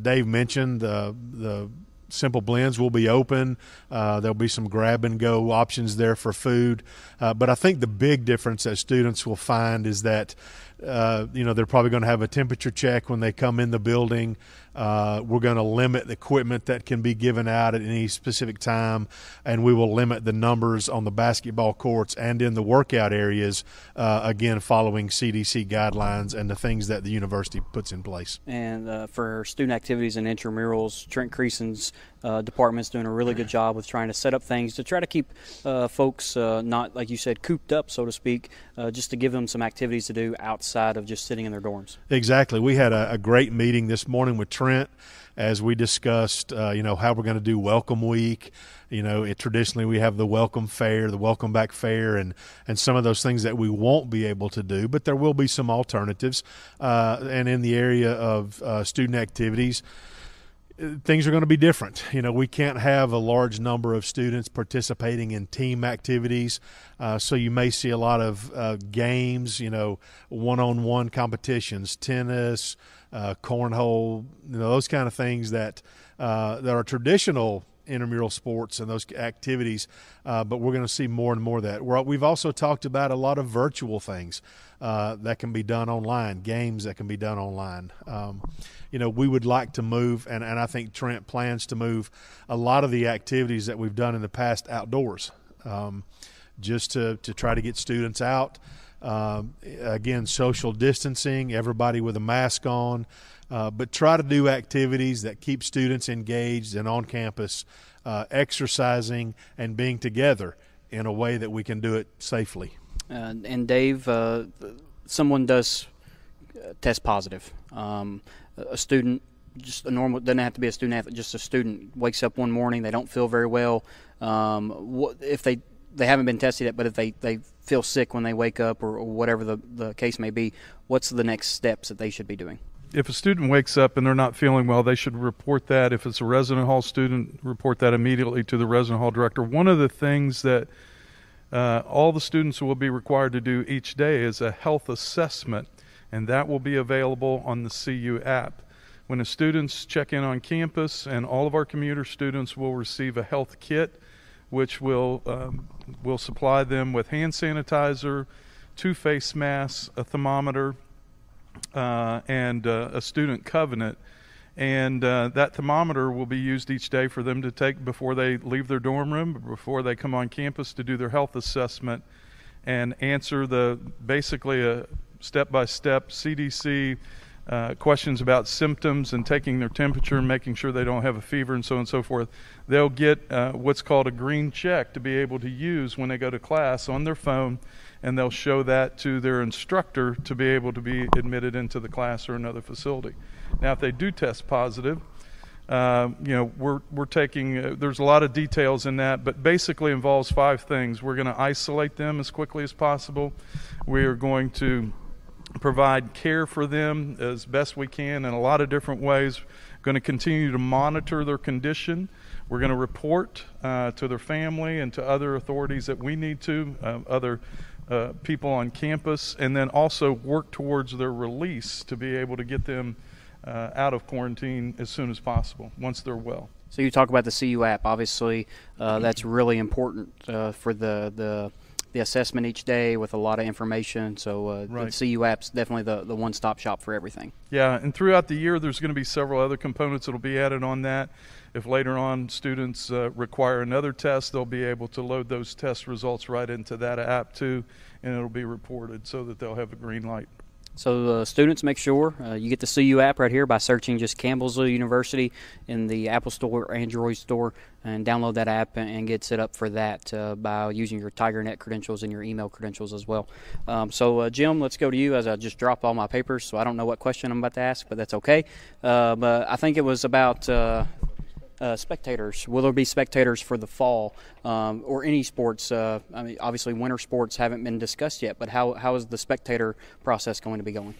Dave mentioned, the Simple Blends will be open. There'll be some grab-and-go options there for food. But I think the big difference that students will find is that they're probably going to have a temperature check when they come in the building. We're going to limit the equipment that can be given out at any specific time, and we will limit the numbers on the basketball courts and in the workout areas, again, following CDC guidelines and the things that the university puts in place. And for student activities and intramurals, Trent Creason's department's doing a really good job with trying to set up things to try to keep folks not, like you said, cooped up, so to speak, just to give them some activities to do outside of just sitting in their dorms. Exactly. We had a great meeting this morning with Trent as we discussed, how we're going to do Welcome Week. Traditionally we have the Welcome Fair, the Welcome Back Fair, and some of those things that we won't be able to do, but there will be some alternatives. And in the area of student activities, things are going to be different. We can't have a large number of students participating in team activities, so you may see a lot of games, one-on-one competitions, tennis, cornhole, those kind of things that are traditional intramural sports and those activities, but we're going to see more and more of that. We've also talked about a lot of virtual things that can be done online, games that can be done online. We would like to move, and I think Trent plans to move a lot of the activities that we've done in the past outdoors, just to try to get students out. Again, social distancing, everybody with a mask on, but try to do activities that keep students engaged and on campus, exercising and being together in a way that we can do it safely. And Dave, someone does test positive. A student, just a normal, doesn't have to be a student athlete, just a student wakes up one morning, they don't feel very well. If they haven't been tested yet, but if they feel sick when they wake up or whatever the case may be, what's the next steps that they should be doing? If a student wakes up and they're not feeling well, they should report that. If it's a resident hall student, report that immediately to the resident hall director. One of the things that all the students will be required to do each day is a health assessment, and that will be available on the CU app. When the students check in on campus, and all of our commuter students will receive a health kit, which will supply them with hand sanitizer, 2 face masks, a thermometer, and a student covenant. And that thermometer will be used each day for them to take before they leave their dorm room, before they come on campus to do their health assessment and answer basically a step-by-step CDC questions about symptoms and taking their temperature and making sure they don't have a fever and so on and so forth. They'll get what's called a green check to be able to use when they go to class on their phone, and they'll show that to their instructor to be able to be admitted into the class or another facility. Now, if they do test positive, we're taking, there's a lot of details in that, but basically involves 5 things. We're going to isolate them as quickly as possible. We are going to provide care for them as best we can in a lot of different ways. Going to continue to monitor their condition. We're going to report to their family and to other authorities that we need to, other people on campus, and then also work towards their release to be able to get them out of quarantine as soon as possible once they're well. So you talk about the CU app. Obviously, that's really important for the assessment each day with a lot of information. So right. The CU app's definitely the one-stop shop for everything. Yeah, and throughout the year there's going to be several other components that will be added on that. If later on students require another test, they'll be able to load those test results right into that app too, and it'll be reported so that they'll have a green light. So students, make sure you get the CU app right here by searching just Campbellsville University in the Apple Store or Android Store, and download that app and get set up for that by using your TigerNet credentials and your email credentials as well. So Jim, let's go to you as I just dropped all my papers, so I don't know what question I'm about to ask, but that's okay. But I think it was about spectators? Will there be spectators for the fall or any sports? I mean, obviously winter sports haven't been discussed yet, but how is the spectator process going to be going?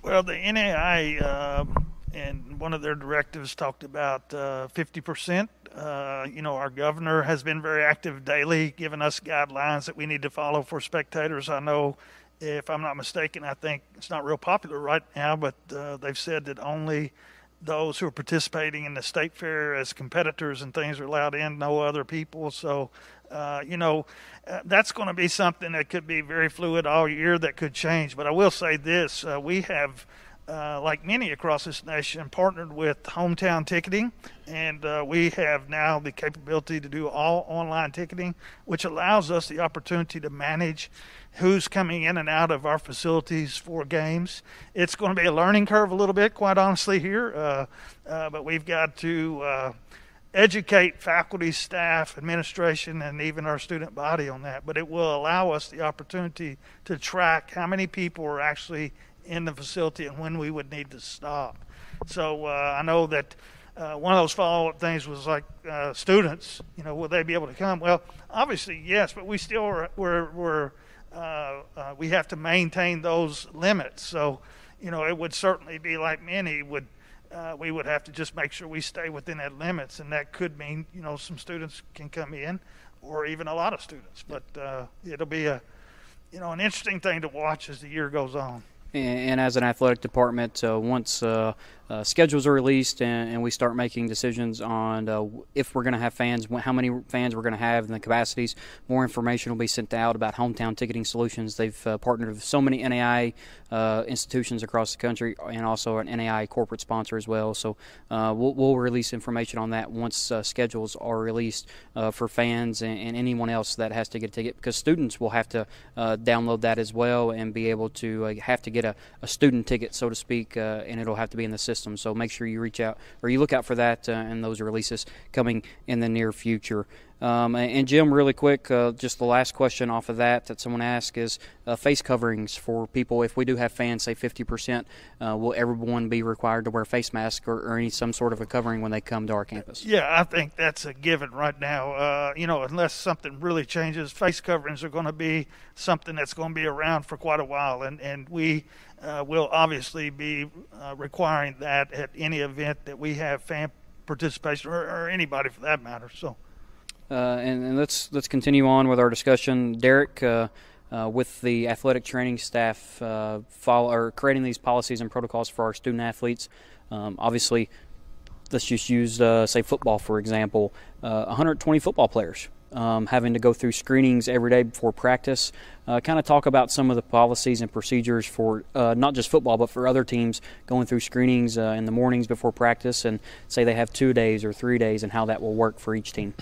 Well, the NAIA and one of their directives talked about 50%. Our governor has been very active daily, giving us guidelines that we need to follow for spectators. I know, if I'm not mistaken, I think it's not real popular right now, but they've said that only those who are participating in the state fair as competitors and things are allowed in, no other people. So, that's going to be something that could be very fluid all year, that could change. But I will say this, we have, like many across this nation, partnered with hometown ticketing, and we have now the capability to do all online ticketing, which allows us the opportunity to manage who's coming in and out of our facilities for games. It's going to be a learning curve a little bit, quite honestly, here, but we've got to educate faculty, staff, administration, and even our student body on that. But it will allow us the opportunity to track how many people are actually in the facility and when we would need to stop. So I know that one of those follow-up things was like students, will they be able to come? Well, obviously yes, but we still we have to maintain those limits. So it would certainly be like many would. We would have to just make sure we stay within that limits, and that could mean some students can come in, or even a lot of students. But it'll be an interesting thing to watch as the year goes on. And as an athletic department, once schedules are released and we start making decisions on if we're going to have fans, how many fans we're going to have, and the capacities, more information will be sent out about hometown ticketing solutions. They've partnered with so many NAIA institutions across the country, and also an NAIA corporate sponsor as well. So we'll release information on that once schedules are released for fans and anyone else that has to get a ticket, because students will have to download that as well and be able to have to get a student ticket, so to speak, and it'll have to be in the system. So make sure you reach out, or you look out for that and those releases coming in the near future. And Jim, really quick, just the last question off of that someone asked is face coverings for people. If we do have fans, say 50%, will everyone be required to wear a face mask or some sort of a covering when they come to our campus? Yeah, I think that's a given right now. Unless something really changes, face coverings are going to be something that's going to be around for quite a while, and we will obviously be requiring that at any event that we have fan participation, or anybody for that matter. So. And let's continue on with our discussion. Derek, with the athletic training staff creating these policies and protocols for our student athletes, obviously, let's just use, say, football, for example, 120 football players having to go through screenings every day before practice. Kind of talk about some of the policies and procedures for not just football, but for other teams going through screenings in the mornings before practice, and say they have 2 days or 3 days, and how that will work for each team.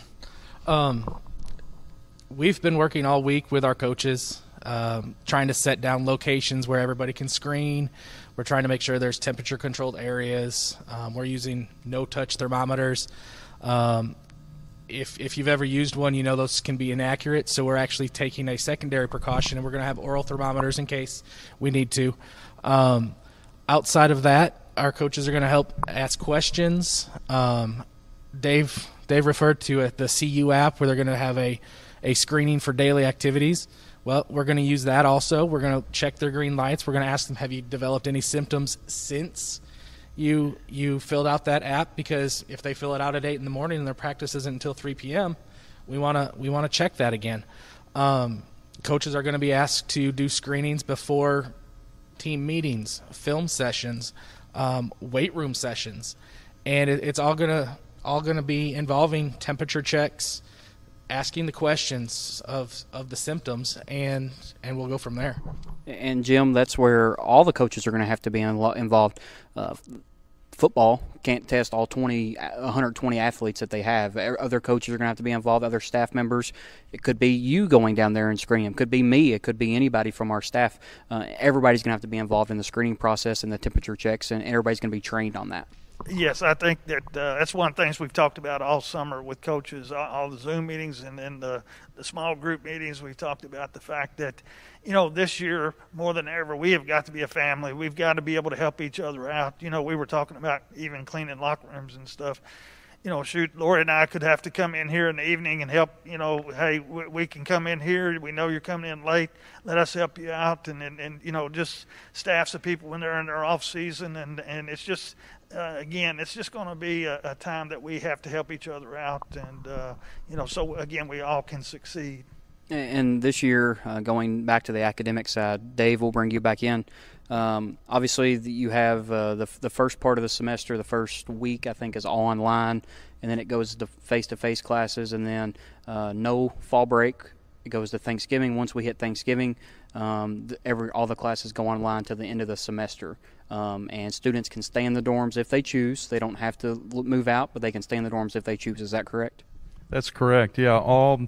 We've been working all week with our coaches, trying to set down locations where everybody can screen. We're trying to make sure there's temperature-controlled areas. We're using no-touch thermometers. If you've ever used one, those can be inaccurate, so we're actually taking a secondary precaution, and we're going to have oral thermometers in case we need to. Outside of that, our coaches are going to help ask questions. Dave referred to it, the CU app, where they're going to have a screening for daily activities. Well, we're going to use that also. We're going to check their green lights. We're going to ask them, have you developed any symptoms since you filled out that app? Because if they fill it out at 8 in the morning and their practice isn't until 3 p.m., we want to check that again. Coaches are going to be asked to do screenings before team meetings, film sessions, weight room sessions, and it's all going to be involving temperature checks, asking the questions of the symptoms, and we'll go from there. And Jim, that's where all the coaches are going to have to be involved. Football can't test all 120 athletes that they have. Other coaches are going to have to be involved, other staff members. It could be you going down there and screening them. It could be me. It could be anybody from our staff. Everybody's going to have to be involved in the screening process and the temperature checks, and everybody's going to be trained on that. Yes, I think that that's one of the things we've talked about all summer with coaches, all the Zoom meetings and then the small group meetings. We've talked about the fact that, this year more than ever, we have got to be a family. We've got to be able to help each other out. We were talking about even cleaning locker rooms and stuff. shoot, Lori and I could have to come in here in the evening and help, hey, we can come in here. We know you're coming in late. Let us help you out. And just staffs of people when they're in their off season. And it's just, again, it's just going to be a time that we have to help each other out. And, so again, we all can succeed. And this year, going back to the academic side, Dave, we'll bring you back in. Obviously, you have the first part of the semester, the first week, I think, is all online, and then it goes to face-to-face classes, and then no fall break. It goes to Thanksgiving. Once we hit Thanksgiving, all the classes go online to the end of the semester, and students can stay in the dorms if they choose. They don't have to move out, but they can stay in the dorms if they choose. Is that correct? That's correct. Yeah, all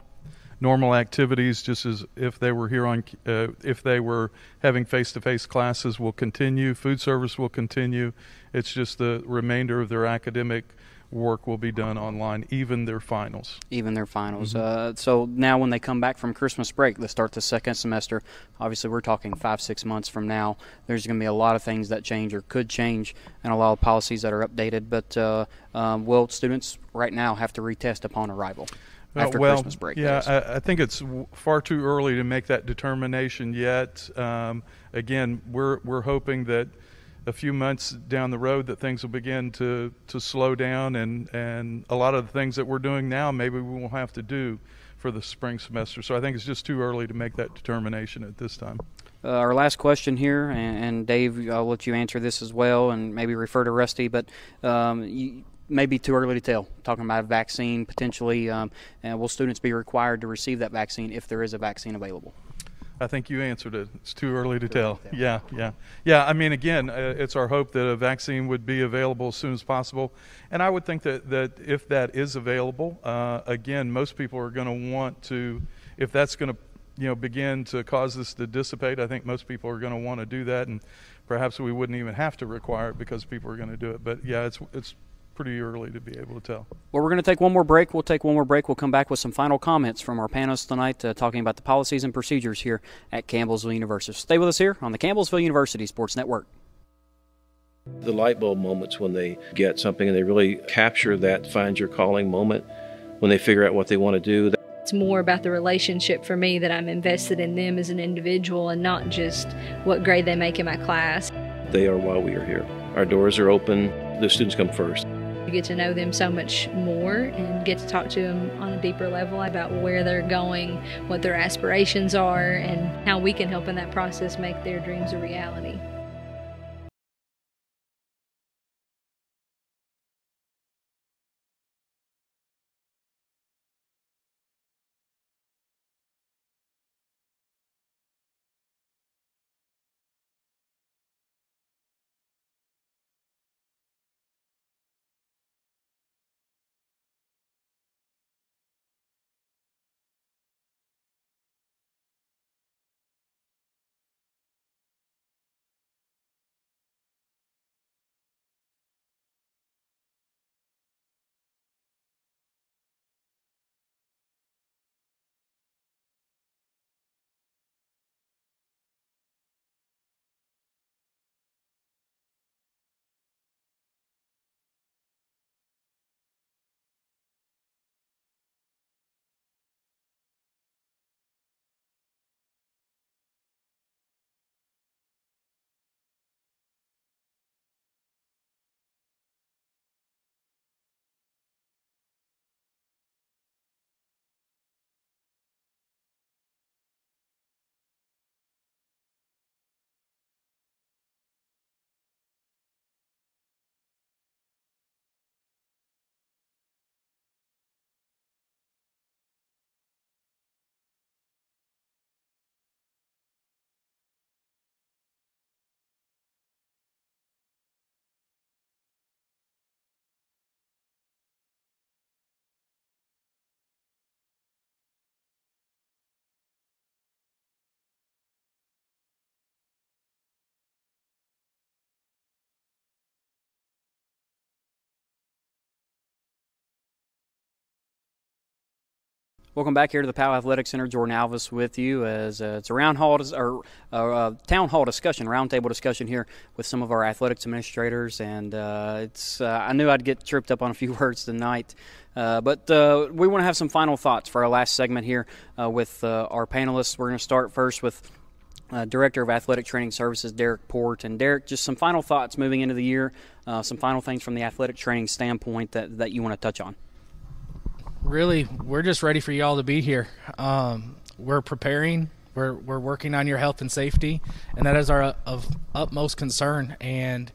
normal activities, just as if they were here if they were having face-to-face classes, will continue. Food service will continue. It's just the remainder of their academic work will be done online, even their finals. Mm-hmm. So now when they come back from Christmas break, they start the second semester. Obviously, we're talking 5-6 months from now. There's going to be a lot of things that change or could change, and a lot of policies that are updated. But will students right now have to retest upon arrival? After Christmas break. Yeah, I think it's far too early to make that determination yet. Again, we're hoping that a few months down the road that things will begin to slow down, and a lot of the things that we're doing now maybe we won't have to do for the spring semester. So I think it's just too early to make that determination at this time. Our last question here, and Dave, I'll let you answer this as well, and maybe refer to Rusty, but maybe too early to tell. Talking about a vaccine potentially, and will students be required to receive that vaccine if there is a vaccine available? I think you answered it. It's too early to tell. Yeah. I mean, again, it's our hope that a vaccine would be available as soon as possible, and I would think that if that is available, again, most people are going to want to. If that's going to begin to cause this to dissipate, I think most people are going to want to do that, and perhaps we wouldn't even have to require it because people are going to do it. But yeah, it's pretty early to be able to tell. Well, we're going to take one more break. We'll take one more break. We'll come back with some final comments from our panelists tonight, talking about the policies and procedures here at Campbellsville University. Stay with us here on the Campbellsville University Sports Network. The light bulb moments when they get something and they really capture that find your calling moment, when they figure out what they want to do. It's more about the relationship for me, that I'm invested in them as an individual and not just what grade they make in my class. They are why we are here. Our doors are open. The students come first. You get to know them so much more and get to talk to them on a deeper level about where they're going, what their aspirations are, and how we can help in that process make their dreams a reality. Welcome back here to the Powell Athletic Center. Jordan Alvis with you as it's a town hall discussion, roundtable discussion here with some of our athletics administrators. And I knew I'd get tripped up on a few words tonight. But we want to have some final thoughts for our last segment here with our panelists. We're going to start first with Director of Athletic Training Services, Derek Port. And Derek, just some final thoughts moving into the year, some final things from the athletic training standpoint that you want to touch on. Really, we're just ready for y'all to be here. We're preparing. We're working on your health and safety, and that is our of utmost concern. And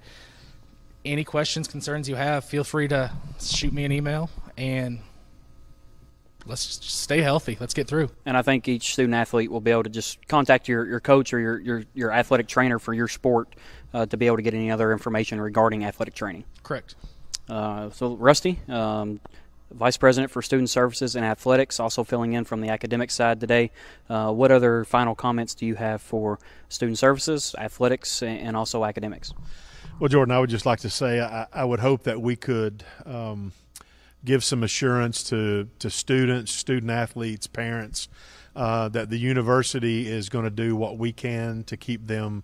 any questions, concerns you have, feel free to shoot me an email, and let's just stay healthy. Let's get through. And I think each student athlete will be able to just contact your coach or your athletic trainer for your sport to be able to get any other information regarding athletic training. Correct. So, Rusty, Vice President for Student Services and Athletics, also filling in from the academic side today. What other final comments do you have for Student Services, Athletics, and also academics? Well, Jordan, I would just like to say I would hope that we could give some assurance to students, student athletes, parents, that the university is going to do what we can to keep them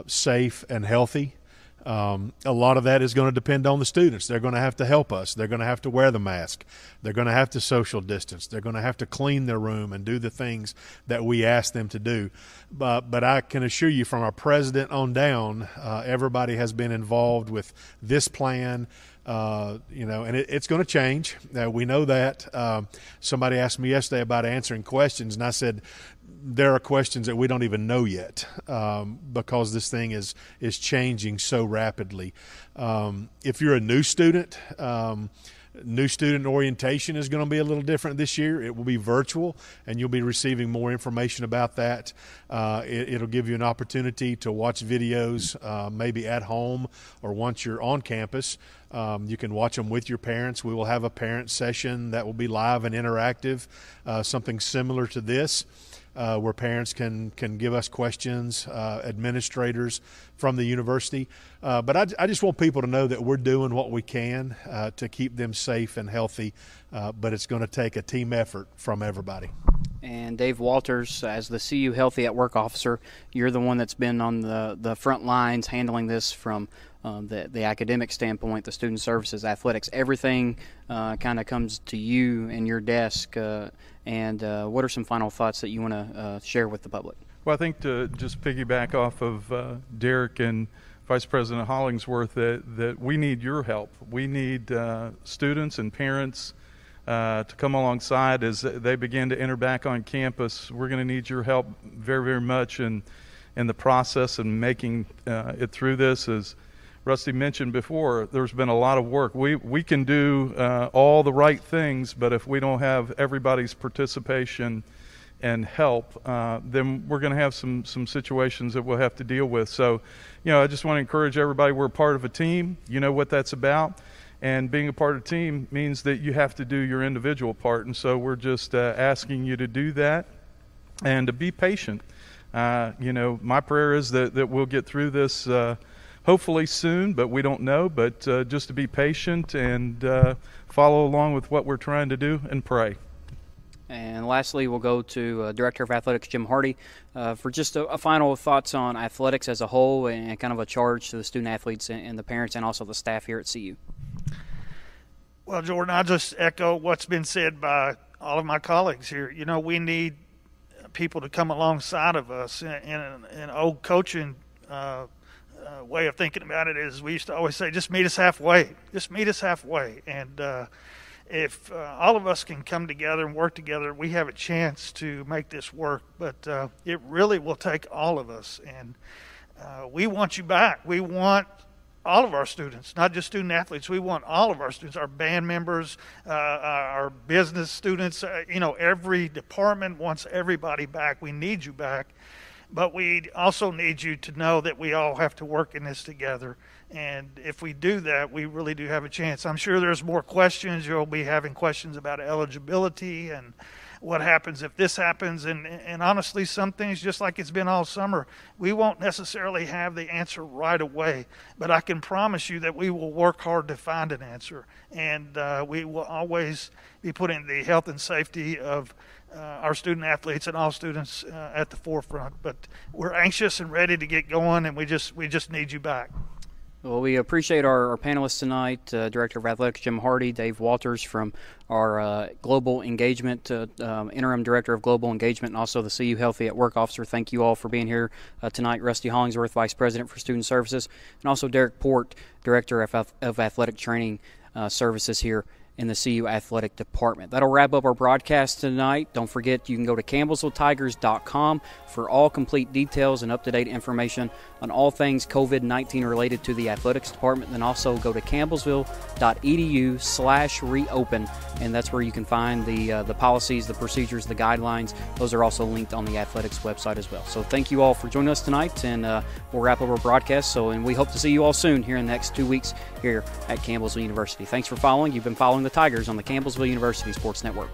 safe and healthy. A lot of that is going to depend on the students. They're going to have to help us. They're going to have to wear the mask. They're going to have to social distance. They're going to have to clean their room and do the things that we ask them to do. But I can assure you, from our president on down, everybody has been involved with this plan. And it's going to change. We know that. Somebody asked me yesterday about answering questions, and I said, there are questions that we don't even know yet because this thing is changing so rapidly. If you're a new student orientation is going to be a little different this year. It will be virtual, and you'll be receiving more information about that. It'll give you an opportunity to watch videos maybe at home or once you're on campus. You can watch them with your parents. We will have a parent session that will be live and interactive, something similar to this. Where parents can give us questions, administrators from the university. But I just want people to know that we're doing what we can to keep them safe and healthy, but it's going to take a team effort from everybody. And Dave Walters, as the CU Healthy at Work officer, you're the one that's been on the front lines handling this from the academic standpoint, the student services, athletics, everything kind of comes to you and your desk. And what are some final thoughts that you want to share with the public? Well, I think to just piggyback off of Derek and Vice President Hollingsworth, that we need your help. We need students and parents to come alongside as they begin to enter back on campus. We're going to need your help very, very much in the process and making it through this. As Rusty mentioned before, there's been a lot of work. We can do all the right things, but if we don't have everybody's participation and help, then we're going to have some situations that we'll have to deal with. So, I just want to encourage everybody, we're a part of a team. You know what that's about. And being a part of a team means that you have to do your individual part. And so we're just asking you to do that and to be patient. My prayer is that we'll get through this hopefully soon, but we don't know. But just to be patient and follow along with what we're trying to do and pray. And lastly, we'll go to Director of Athletics, Jim Hardy, for just a final thoughts on athletics as a whole and kind of a charge to the student athletes and the parents and also the staff here at CU. Well, Jordan, I just echo what's been said by all of my colleagues here. We need people to come alongside of us. In an old coaching way of thinking about it is we used to always say, just meet us halfway. Just meet us halfway. And if all of us can come together and work together, we have a chance to make this work. But it really will take all of us. And we want you back. We want all of our students, not just student athletes. We want all of our students, our band members, our business students. Every department wants everybody back. We need you back. But we also need you to know that we all have to work in this together. And if we do that, we really do have a chance. I'm sure there's more questions. You'll be having questions about eligibility and what happens if this happens. And honestly, some things, just like it's been all summer, we won't necessarily have the answer right away. But I can promise you that we will work hard to find an answer. And we will always be putting the health and safety of our student athletes and all students at the forefront. But we're anxious and ready to get going, and we just need you back. Well, we appreciate our panelists tonight, Director of Athletics Jim Hardy, Dave Walters from our Global Engagement, Interim Director of Global Engagement, and also the CU Healthy at Work Officer. Thank you all for being here tonight. Rusty Hollingsworth, Vice President for Student Services, and also Derek Port, Director of Athletic Training Services here in the CU Athletic Department. That'll wrap up our broadcast tonight. Don't forget, you can go to CampbellsvilleTigers.com for all complete details and up-to-date information on all things COVID-19 related to the Athletics Department. Then also go to campbellsville.edu/reopen, and that's where you can find the policies, the procedures, the guidelines. Those are also linked on the Athletics website as well. So thank you all for joining us tonight, and we'll wrap up our broadcast. And we hope to see you all soon here in the next 2 weeks here at Campbellsville University. Thanks for following. You've been following the Tigers on the Campbellsville University Sports Network.